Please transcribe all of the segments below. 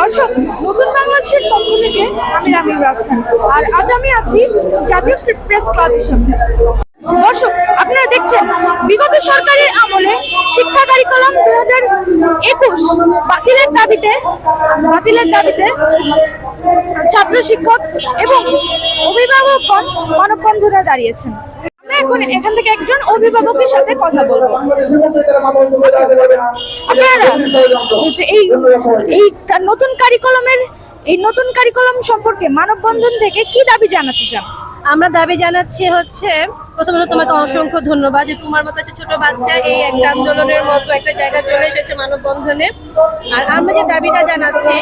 দর্শক, নতুন বাংলাদেশের পক্ষ থেকে আমি রামিম রাফসান, আর আজ আমি আছি জাতীয় প্রেস ক্লাবের সামনে। দর্শক, আপনারা দেখছেন বিগত সরকারের আমলে শিক্ষা কারিকুলাম 2021 বাতিলের দাবিতে ছাত্র শিক্ষক এবং অভিভাবকগণ মানববন্ধনে দাঁড়িয়েছেন। আমরা এখন এখান থেকে একজন অভিভাবকের সাথে কথা বলবো। আপনারা এই নতুন কারিকুলাম সম্পর্কে মানববন্ধন থেকে কি দাবি জানাতে চান? আমরা দাবি জানাচ্ছি প্রথমত তোমাকে অসংখ্য ধন্যবাদ যে তোমার মতো একটা ছোট বাচ্চা এই একটা আন্দোলনের মতো একটা জায়গায় চলে এসেছে মানববন্ধনে। আর আমরা যে দাবিটা জানাচ্ছি,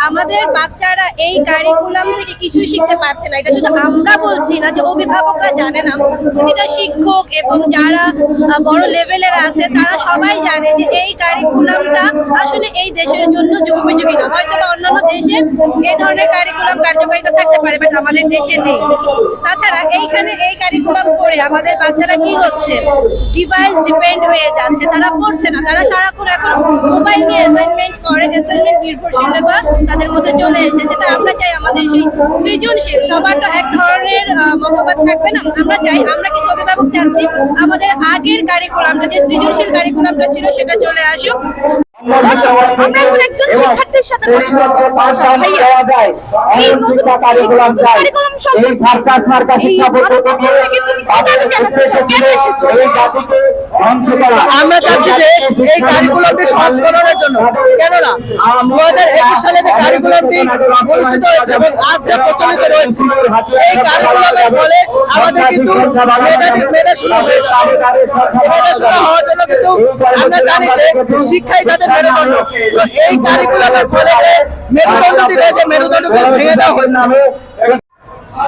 আমাদের বাচ্চারা এই কারিকুলাম থেকে কিছুই শিখতে পারছে না। এটা শুধু আমরা বলছি না, যে অভিভাবকরা জানে না, প্রতিটা শিক্ষক এবং যারা বড় লেভেলের আছে তারা সবাই জানে যে এই কারিকুলামটা আসলে এই দেশের জন্য যুগোপযোগী না। হয়তো বা অন্যান্য দেশে এই ধরনের কারিকুলাম কার্যকারিতা থাকতে পারে, বাট আমাদের দেশে নেই। তাছাড়া এইখানে এই কারিকুলাম পড়ে আমাদের বাচ্চারা কি হচ্ছে, ডিভাইস ডিপেন্ড হয়ে যাচ্ছে, তারা পড়ছে না, তারা সারাক্ষণ এখন মোবাইল নিয়ে অ্যাসাইনমেন্ট করে, অ্যাসাইনমেন্ট নির্ভরশীলতা তাদের মধ্যে চলে এসেছে। তা আমরা চাই আমাদের সেই সৃজনশীল, সবার তো এক ধরনের মতবাদ থাকবে না। আমরা কিছু অভিভাবক চাচ্ছি আমাদের আগের কারিকুলামটা, যে সৃজনশীল কারিকুলামটা ছিল, সেটা চলে আসুক। আমরা এখন একজন শিক্ষার্থীর সাথে আমরা চাচ্ছি যে এই কারিকুলামটি সংস্করণের জন্য, কেননা 2021 সালে যে কারিকুলামটি অনুষ্ঠিত হয়েছে এবং আজ যা প্রচলিত রয়েছে, এই কারিকুলামের ফলে আমাদের কিন্তু মেধাশূন্য হয়ে যাচ্ছে। মেধাশূন্য হওয়ার জন্য কিন্তু আমরা জানি যে শিক্ষাই যাদের মেরুদণ্ড, তো এই কারিকুলামের ফলে মেরুদণ্ডটি রয়েছে, মেরুদণ্ডকে ভেঙে দেওয়া হচ্ছে।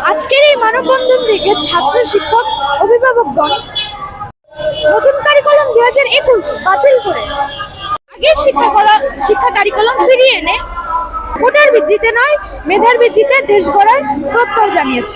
আজকের এই মানববন্ধন থেকে ছাত্র শিক্ষক অভিভাবকগণ নতুন কারিকুলাম 2021 বাতিল করে আগের শিক্ষা কারিকুলাম ফিরিয়ে এনে ভোটের ভিত্তিতে নয়, মেধার ভিত্তিতে দেশ গড়ার প্রত্যয় জানিয়েছে।